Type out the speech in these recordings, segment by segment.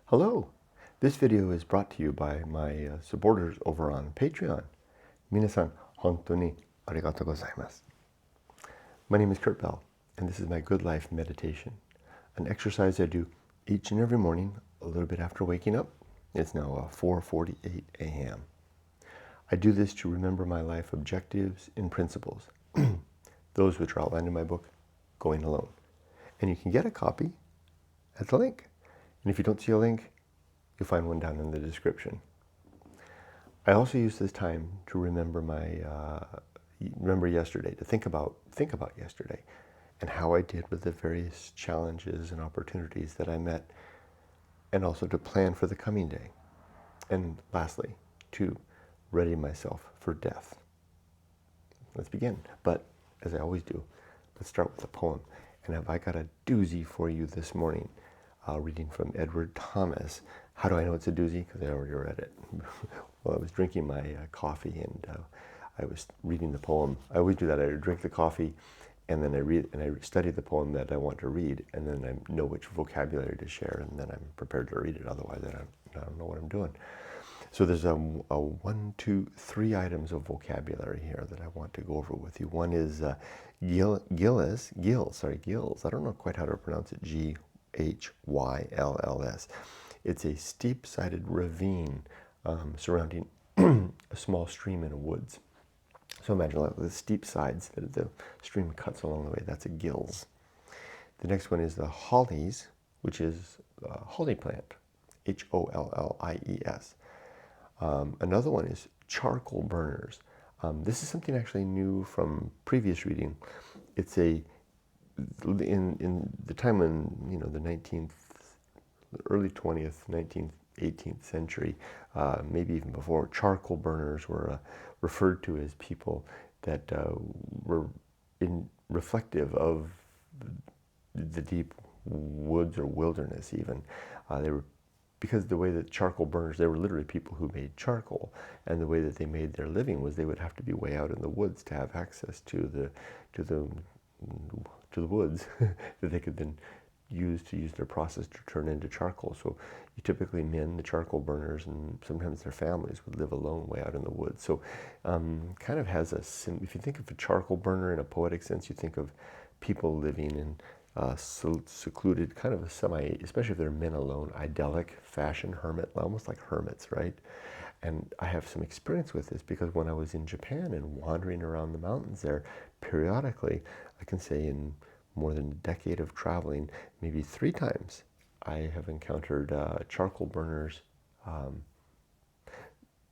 Hello! This video is brought to you by my supporters over on Patreon. Minasan, hontou ni arigatou gozaimasu. My name is Kurt Bell, and this is my Good Life Meditation, an exercise I do each and every morning, a little bit after waking up. It's now 4:48 a.m. I do this to remember my life objectives and principles, those which are outlined in my book, Going Alone. And you can get a copy at the link. And if you don't see a link, you'll find one down in the description. I also use this time to remember remember yesterday, to think about yesterday and how I did with the various challenges and opportunities that I met, and also to plan for the coming day. And lastly, to ready myself for death. Let's begin. But as I always do, let's start with a poem. And I got a doozy for you this morning. Reading from Edward Thomas. How do I know it's a doozy? Because I already read it. Well, I was drinking my coffee and I was reading the poem. I always do that. I drink the coffee and then I read and I study the poem that I want to read, and then I know which vocabulary to share, and then I'm prepared to read it. Otherwise, I don't know what I'm doing. So there's a 1, 2, 3 items of vocabulary here that I want to go over with you. One is gills. I don't know quite how to pronounce it. Hylls. It's a steep-sided ravine surrounding a small stream in the woods. So imagine like the steep sides that the stream cuts along the way. That's a gills. The next one is the hollies, which is a holly plant. Hollies. Another one is charcoal burners. This is something actually new from previous reading. It's in the time when, the 19th, early 20th, 19th, 18th century, maybe even before, charcoal burners were referred to as people that were reflective of the deep woods or wilderness even. They were, because the way that charcoal burners, they were literally people who made charcoal, and the way that they made their living was they would have to be way out in the woods to have access to the woods that they could then use their process to turn into charcoal. So typically men, the charcoal burners, and sometimes their families would live alone way out in the woods. So kind of has if you think of a charcoal burner in a poetic sense, you think of people living in secluded, kind of a especially if they're men alone, idyllic fashion, almost like hermits, right? And I have some experience with this because when I was in Japan and wandering around the mountains there, periodically, I can say in more than a decade of traveling, maybe 3 times, I have encountered charcoal burners,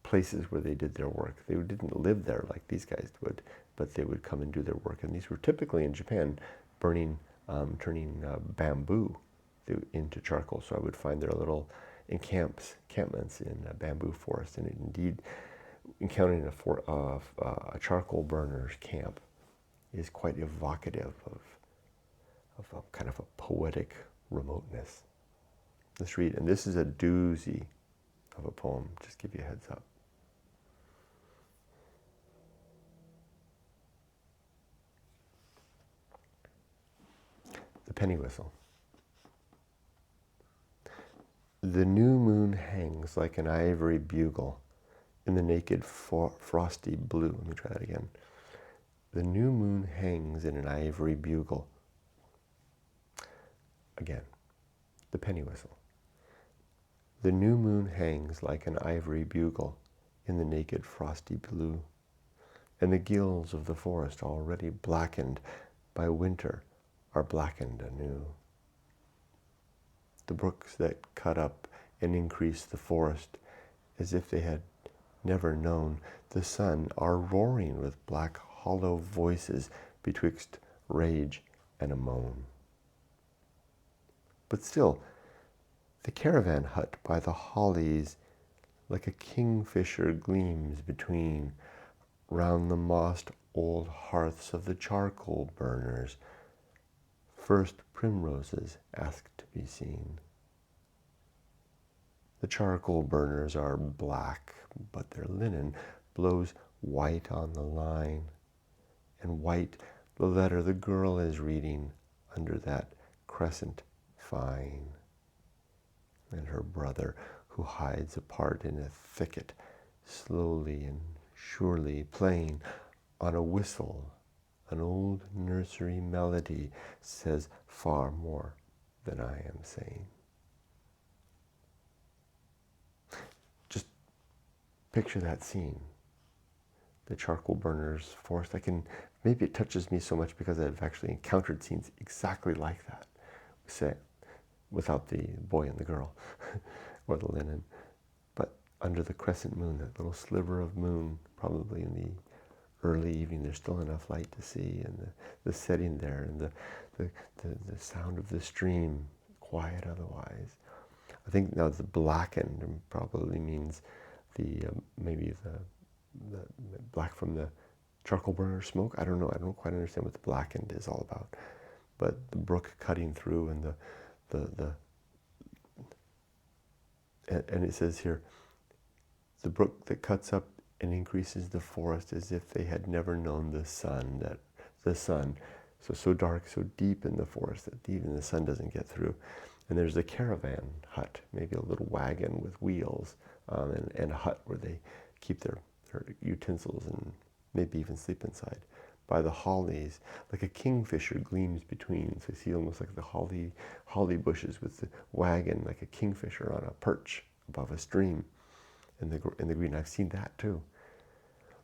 places where they did their work. They didn't live there like these guys would, but they would come and do their work. And these were typically in Japan, turning bamboo into charcoal. So I would find their little encampments in a bamboo forest. And indeed, encountering a charcoal burner's camp is quite evocative of a kind of a poetic remoteness. Let's read, and this is a doozy of a poem, just give you a heads up. The penny whistle. The new moon hangs like an ivory bugle in the naked frosty blue. Let me try that again. The new moon hangs in an ivory bugle. Again, the penny whistle. The new moon hangs like an ivory bugle in the naked frosty blue, and the gills of the forest already blackened by winter are blackened anew. The brooks that cut up and increase the forest as if they had never known the sun are roaring with black hollow voices betwixt rage and a moan. But still, the caravan hut by the hollies like a kingfisher gleams between, round the mossed old hearths of the charcoal burners. First primroses ask to be seen. The charcoal burners are black, but their linen blows white on the line, and white the letter the girl is reading under that crescent fine. and her brother who hides apart in a thicket, slowly and surely playing on a whistle. An old nursery melody says far more than I am saying. Just picture that scene. The charcoal burners forest. Maybe it touches me so much because I've actually encountered scenes exactly like that. Say, without the boy and the girl, or the linen. But under the crescent moon, that little sliver of moon, probably in the early evening, there's still enough light to see, and the setting there, and the sound of the stream, quiet otherwise. I think now the blackened probably means maybe the black from the charcoal burner smoke. I don't know. I don't quite understand what the blackened is all about. But the brook cutting through, and and it says here, the brook that cuts up and increases the forest as if they had never known the sun. So dark, so deep in the forest that even the sun doesn't get through. And there's a caravan hut, maybe a little wagon with wheels, and a hut where they keep their utensils and maybe even sleep inside. By the hollies, like a kingfisher gleams between. So you see almost like the holly bushes with the wagon, like a kingfisher on a perch above a stream in the green. I've seen that too.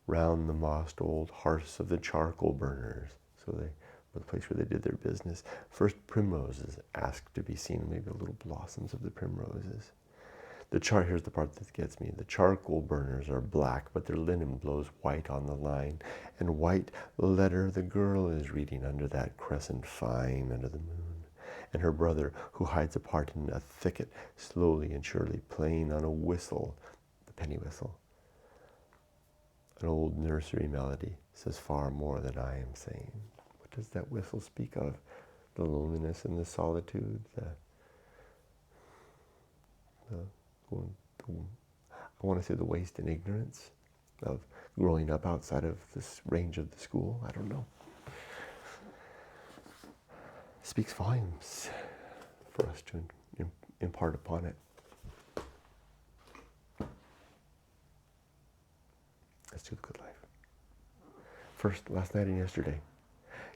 Round the mossed old hearths of the charcoal burners. So they were the place where they did their business. First primroses asked to be seen, maybe little blossoms of the primroses. Here's the part that gets me. The charcoal burners are black, but their linen blows white on the line. And white the letter the girl is reading under that crescent fine under the moon. And her brother, who hides apart in a thicket, slowly and surely playing on a whistle, the penny whistle. An old nursery melody says far more than I am saying. What does that whistle speak of? The loneliness and the solitude, I want to say the waste and ignorance of growing up outside of this range of the school. I don't know. Speaks volumes for us to impart upon it. Let's do the good life. First, last night and yesterday.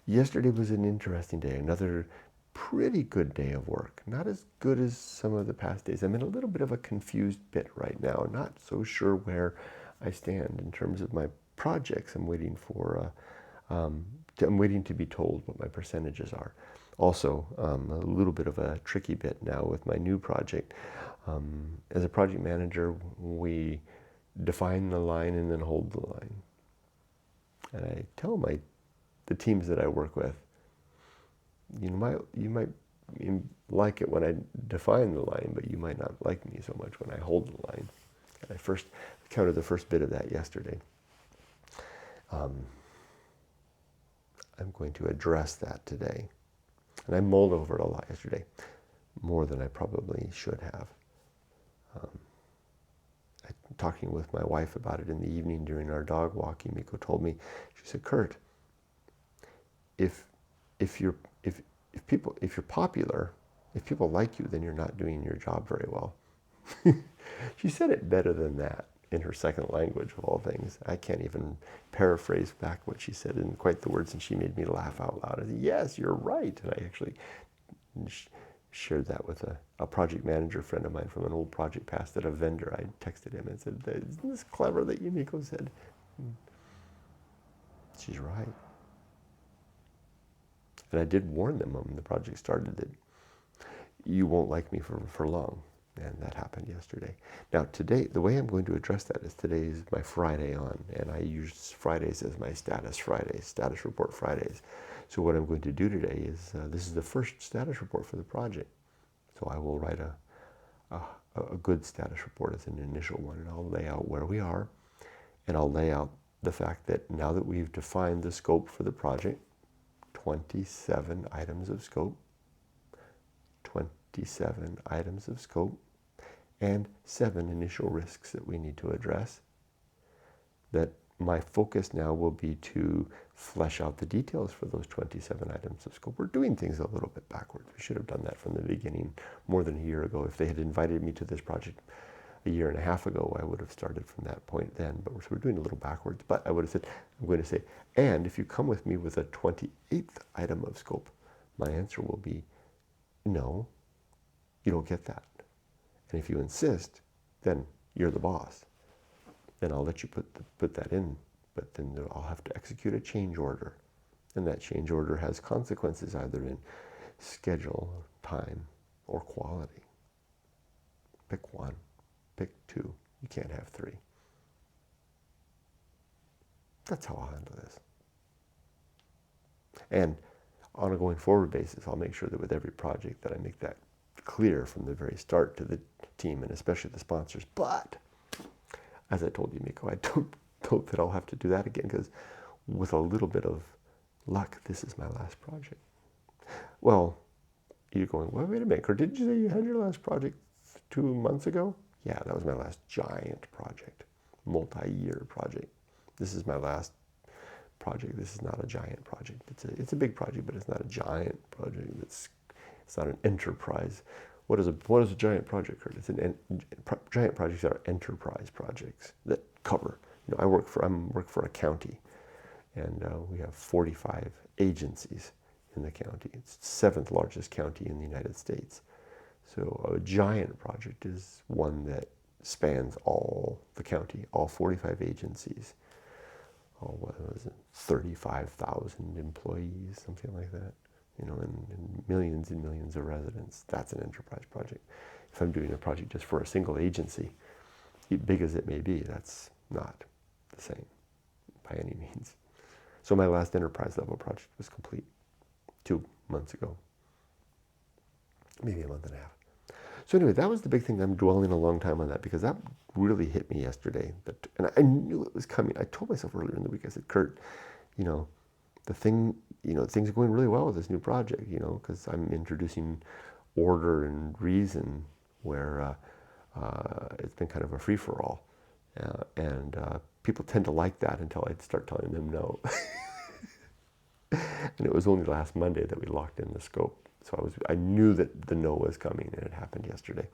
Yesterday was an interesting day. Another pretty good day of work. Not as good as some of the past days. I'm in a little bit of a confused bit right now. Not so sure where I stand in terms of my projects. I'm waiting to be told what my percentages are. Also, a little bit of a tricky bit now with my new project. As a project manager, we define the line and then hold the line. And I tell the teams that I work with, you might like it when I define the line, but you might not like me so much when I hold the line. And I first counted the first bit of that yesterday. I'm going to address that today. And I mulled over it a lot yesterday, more than I probably should have. Talking with my wife about it in the evening during our dog walking, Miko told me, she said, Kurt, if you're popular, if people like you, then you're not doing your job very well. She said it better than that in her second language of all things. I can't even paraphrase back what she said in quite the words, and she made me laugh out loud. I said, yes, you're right. And I actually shared that with a project manager friend of mine from an old project past at a vendor. I texted him and said, isn't this clever that Yumiko said? She's right. And I did warn them when the project started that you won't like me for long. And that happened yesterday. Now today, the way I'm going to address that is today is my Friday on, and I use Fridays as my status Fridays, status report Fridays. So what I'm going to do today is, this is the first status report for the project. So I will write a good status report as an initial one, and I'll lay out where we are, and I'll lay out the fact that now that we've defined the scope for the project, 27 items of scope, 27 items of scope, and 7 initial risks that we need to address, that my focus now will be to flesh out the details for those 27 items of scope. We're doing things a little bit backwards. We should have done that from the beginning more than a year ago. If they had invited me to this project a year and a half ago, I would have started from that point then. But we're doing a little backwards. But I would have said, I'm going to say, and if you come with me with a 28th item of scope, my answer will be, no, you don't get that. And if you insist, then you're the boss. Then I'll let you put that in, but then I'll have to execute a change order. And that change order has consequences either in schedule, time, or quality. Pick one, pick two. You can't have three. That's how I'll handle this. And on a going forward basis, I'll make sure that with every project that I make that clear from the very start to the team and especially the sponsors. But as I told you, Miko, I don't hope that I'll have to do that again, because with a little bit of luck, this is my last project. Well, you're going, well, wait a minute, or didn't you say you had your last project 2 months ago? Yeah, that was my last giant project, multi-year project. This is my last project. This is not a giant project. It's a big project, but it's not a giant project. It's not an enterprise. What is a giant project, Kurt? Giant projects are enterprise projects that cover. I work for a county, and we have 45 agencies in the county. It's the 7th largest county in the United States. So a giant project is one that spans all the county, all 45 agencies. Oh, what was it? 35,000 employees, something like that. And millions and millions of residents. That's an enterprise project. If I'm doing a project just for a single agency, big as it may be, that's not the same by any means. So my last enterprise level project was complete 2 months ago, maybe a month and a half. So anyway, that was the big thing. I'm dwelling a long time on that because that really hit me yesterday. And I knew it was coming. I told myself earlier in the week, I said, Kurt, things are going really well with this new project, because I'm introducing order and reason where it's been kind of a free-for-all. And people tend to like that until I start telling them no. And it was only last Monday that we locked in the scope. So I knew that the no was coming, and it happened yesterday.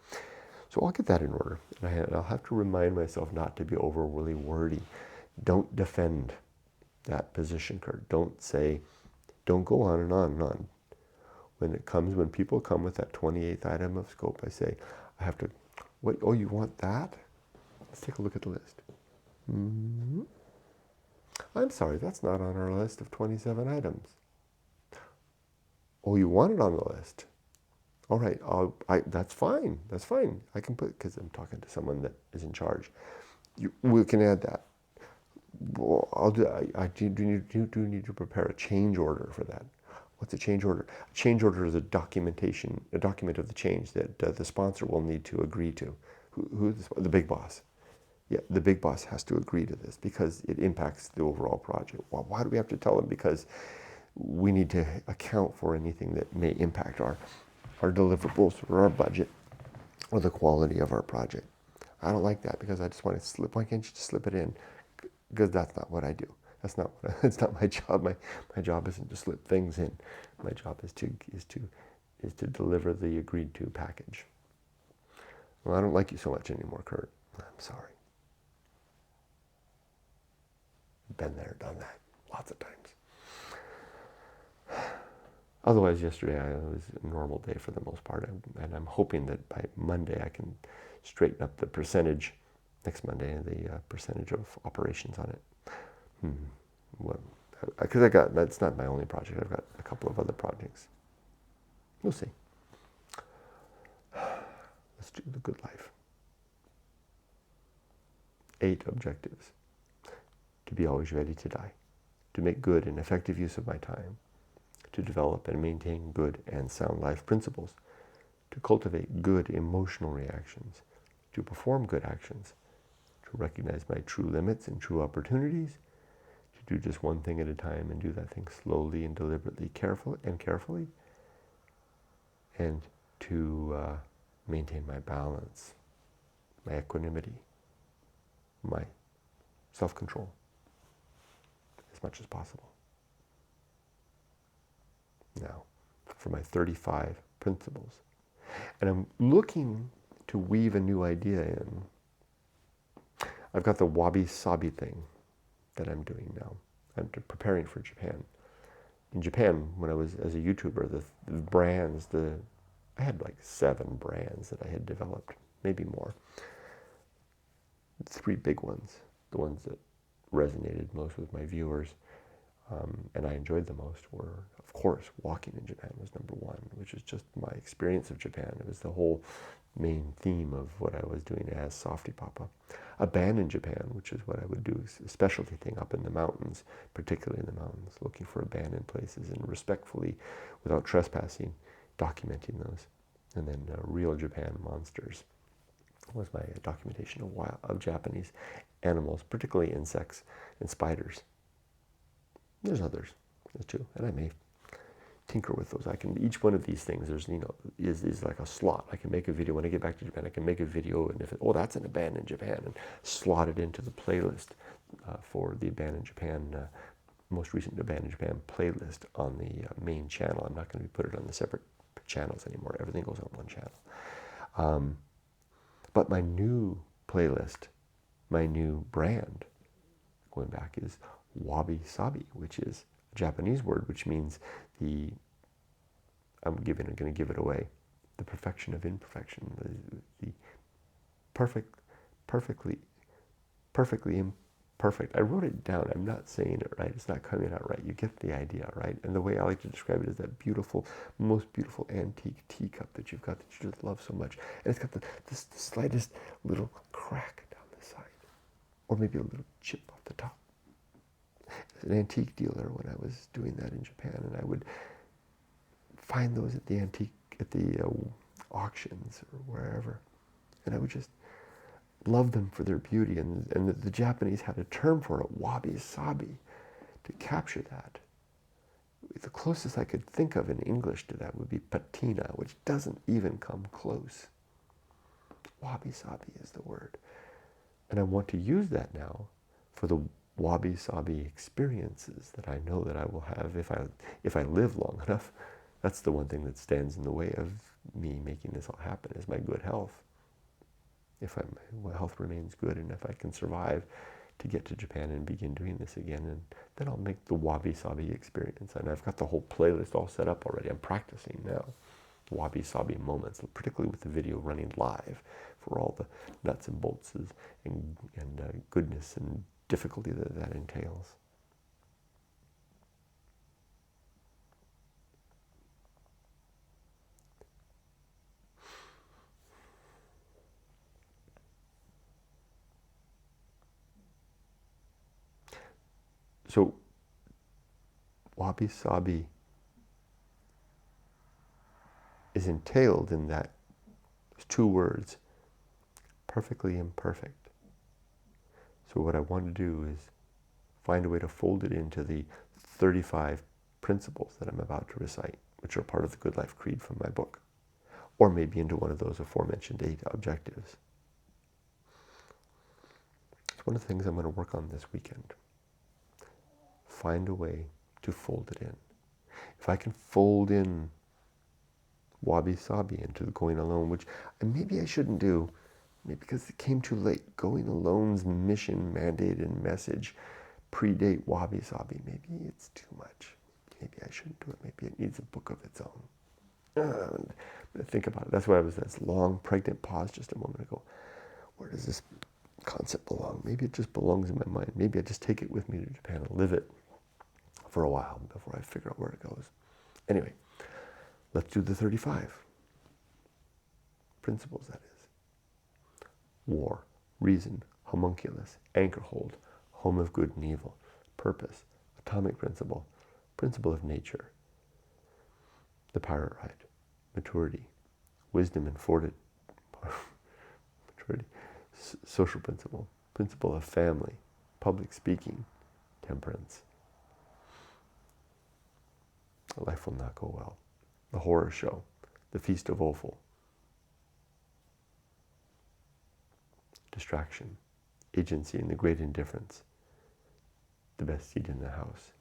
So I'll get that in order. And I'll have to remind myself not to be overly wordy. Don't defend that position, Kurt. Don't go on and on and on. When people come with that 28th item of scope, I say, I have to, what, oh, you want that? Let's take a look at the list. Mm-hmm. I'm sorry, that's not on our list of 27 items. Oh, you want it on the list? All right, that's fine. That's fine. I can put, because I'm talking to someone that is in charge. We can add that. Well, I do need to prepare a change order for that. What's a change order? A change order is a document of the change that the sponsor will need to agree to. The big boss. Yeah, the big boss has to agree to this because it impacts the overall project. Well, why do we have to tell them? Because we need to account for anything that may impact our deliverables or our budget or the quality of our project. I don't like that because I just want to slip. Why can't you just slip it in? Because that's not what I do. It's not my job. My job isn't to slip things in. My job is to deliver the agreed to package. Well, I don't like you so much anymore, Kurt. I'm sorry. Been there, done that, lots of times. Otherwise, yesterday it was a normal day for the most part, and I'm hoping that by Monday I can straighten up the percentage. Next Monday, the percentage of operations on it. Well, because that's not my only project. I've got a couple of other projects. We'll see. Let's do the good life. 8 objectives. To be always ready to die. To make good and effective use of my time. To develop and maintain good and sound life principles. To cultivate good emotional reactions. To perform good actions. To recognize my true limits and true opportunities. To do just one thing at a time and do that thing slowly and deliberately, carefully. And to maintain my balance, my equanimity, my self-control. as much as possible. Now, for my 35 principles. And I'm looking to weave a new idea in. I've got the wabi-sabi thing that I'm doing now. I'm preparing for Japan. In Japan, when I was as a YouTuber, the brands, I had like 7 brands that I had developed, maybe more. 3 big ones, the ones that resonated most with my viewers, and I enjoyed the most were, of course, walking in Japan was number 1, which is just my experience of Japan. It was the whole main theme of what I was doing as softypapa. A band in Japan, which is what I would do, a specialty thing up in the mountains, particularly in the mountains, looking for abandoned places and respectfully, without trespassing, documenting those. And then Real Japan Monsters was my documentation of Japanese animals, particularly insects and spiders. There's others too, and I may tinker with those. I can, each one of these things, there's, is like a slot. I can make a video when I get back to Japan. I can make a video, and if that's an abandoned Japan, and slot it into the playlist for the abandoned Japan, most recent abandoned Japan playlist on the main channel. I'm not going to put it on the separate channels anymore. Everything goes on one channel. But my new playlist, my new brand, going back, is wabi-sabi, which is a Japanese word, which means I'm going to give it away, the perfection of imperfection, the perfectly imperfect. I wrote it down. I'm not saying it right. It's not coming out right. You get the idea, right? And the way I like to describe it is that beautiful, most beautiful antique teacup that you've got that you just love so much. And it's got the slightest little crack down the side, or maybe a little chip off the top. As an antique dealer, when I was doing that in Japan, and I would find those at the auctions or wherever, and I would just love them for their beauty. And the Japanese had a term for it, wabi-sabi, to capture that. The closest I could think of in English to that would be patina, which doesn't even come close. Wabi-sabi is the word. And I want to use that now for the wabi-sabi experiences that I know that I will have if I live long enough. That's the one thing that stands in the way of me making this all happen, is my good health. If my health remains good, and if I can survive to get to Japan and begin doing this again, and then I'll make the wabi-sabi experience. And I've got the whole playlist all set up already. I'm practicing now wabi-sabi moments, particularly with the video running live, for all the nuts and bolts and goodness and difficulty that entails. So, wabi-sabi is entailed in that 2 words, perfectly imperfect. So what I want to do is find a way to fold it into the 35 principles that I'm about to recite, which are part of the Good Life Creed from my book, or maybe into one of those aforementioned 8 objectives. It's one of the things I'm going to work on this weekend. Find a way to fold it in. If I can fold in wabi-sabi into the going alone, which maybe I shouldn't do, maybe because it came too late. Going alone's mission, mandate, and message predate wabi-sabi. Maybe it's too much. Maybe I shouldn't do it. Maybe it needs a book of its own. Think about it. That's why I was this long, pregnant pause just a moment ago. Where does this concept belong? Maybe it just belongs in my mind. Maybe I just take it with me to Japan and live it for a while before I figure out where it goes. Anyway, let's do the 35 principles, that is. War, reason, homunculus, anchor hold, home of good and evil, purpose, atomic principle, principle of nature, the pirate ride, maturity, wisdom and fortitude, maturity, social principle, principle of family, public speaking, temperance. Life will not go well. The horror show, the feast of offal, distraction, agency and the great indifference, the best seat in the house.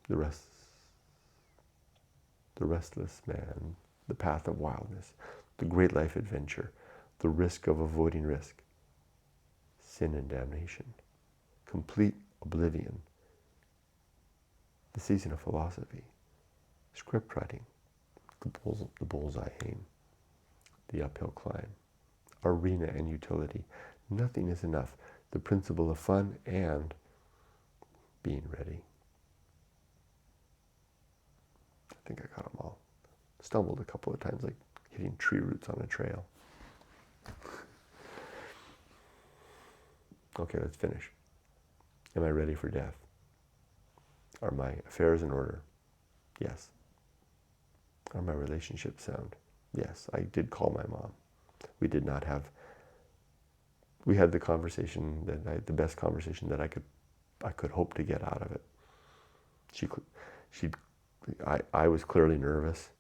The restless man, the path of wildness, the great life adventure, the risk of avoiding risk, sin and damnation, complete oblivion, the season of philosophy, script writing, the bullseye aim, the uphill climb, arena and utility. Nothing is enough. The principle of fun and being ready. I think I got them all. Stumbled a couple of times, like hitting tree roots on a trail. Okay, let's finish. Am I ready for death? Are my affairs in order? Yes. Are my relationships sound? Yes. I did call my mom. We had the conversation the best conversation that I could hope to get out of it. I was clearly nervous.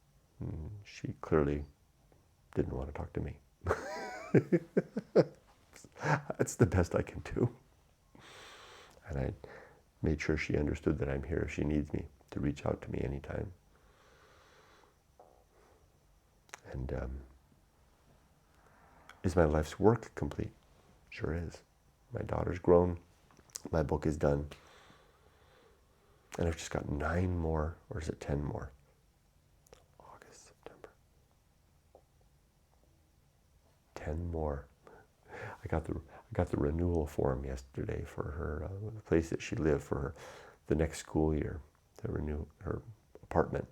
She clearly didn't want to talk to me. That's the best I can do. And I made sure she understood that I'm here if she needs me, to reach out to me anytime. And is my life's work complete? Sure is. My daughter's grown. My book is done. And I've just got 9 more, or is it 10 more? August, September. 10 more. I got the renewal form yesterday for her, the place that she lived for the next school year, to renew her apartment,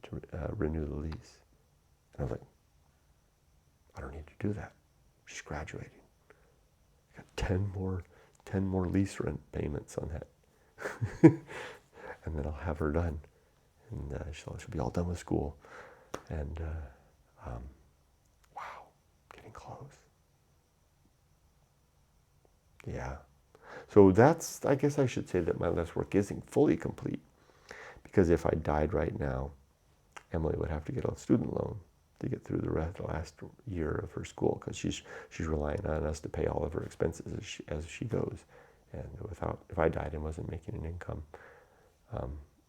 to renew the lease. And I was like, I don't need to do that. She's graduating. I got 10 more lease rent payments on that. And then I'll have her done. And she'll be all done with school. And wow, getting close. Yeah. So I guess I should say that my life's work isn't fully complete. Because if I died right now, Emily would have to get a student loan to get through the last year of her school, because she's relying on us to pay all of her expenses as she goes. And if I died and wasn't making an income,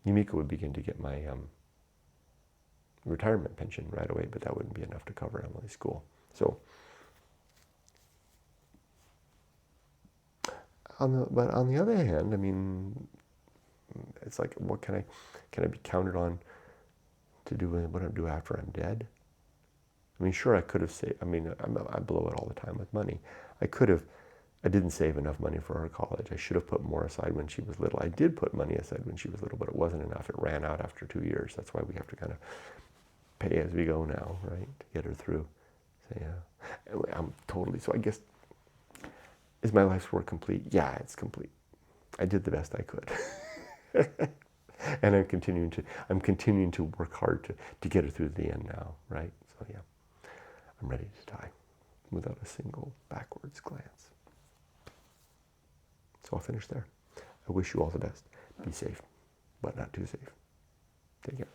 Yumiko would begin to get my retirement pension right away, but that wouldn't be enough to cover Emily's school. So, but on the other hand, I mean, it's like, what can I be counted on to do what I do after I'm dead? I mean, sure, I could have saved. I mean, I blow it all the time with money. I didn't save enough money for her college. I should have put more aside when she was little. I did put money aside when she was little, but it wasn't enough. It ran out after 2 years. That's why we have to kind of pay as we go now, right, to get her through. So yeah, so I guess, is my life's work complete? Yeah, it's complete. I did the best I could. And I'm continuing to work hard to get her through the end now, right? So yeah, I'm ready to die without a single backwards glance. So I'll finish there. I wish you all the best. Be safe, but not too safe. Take care.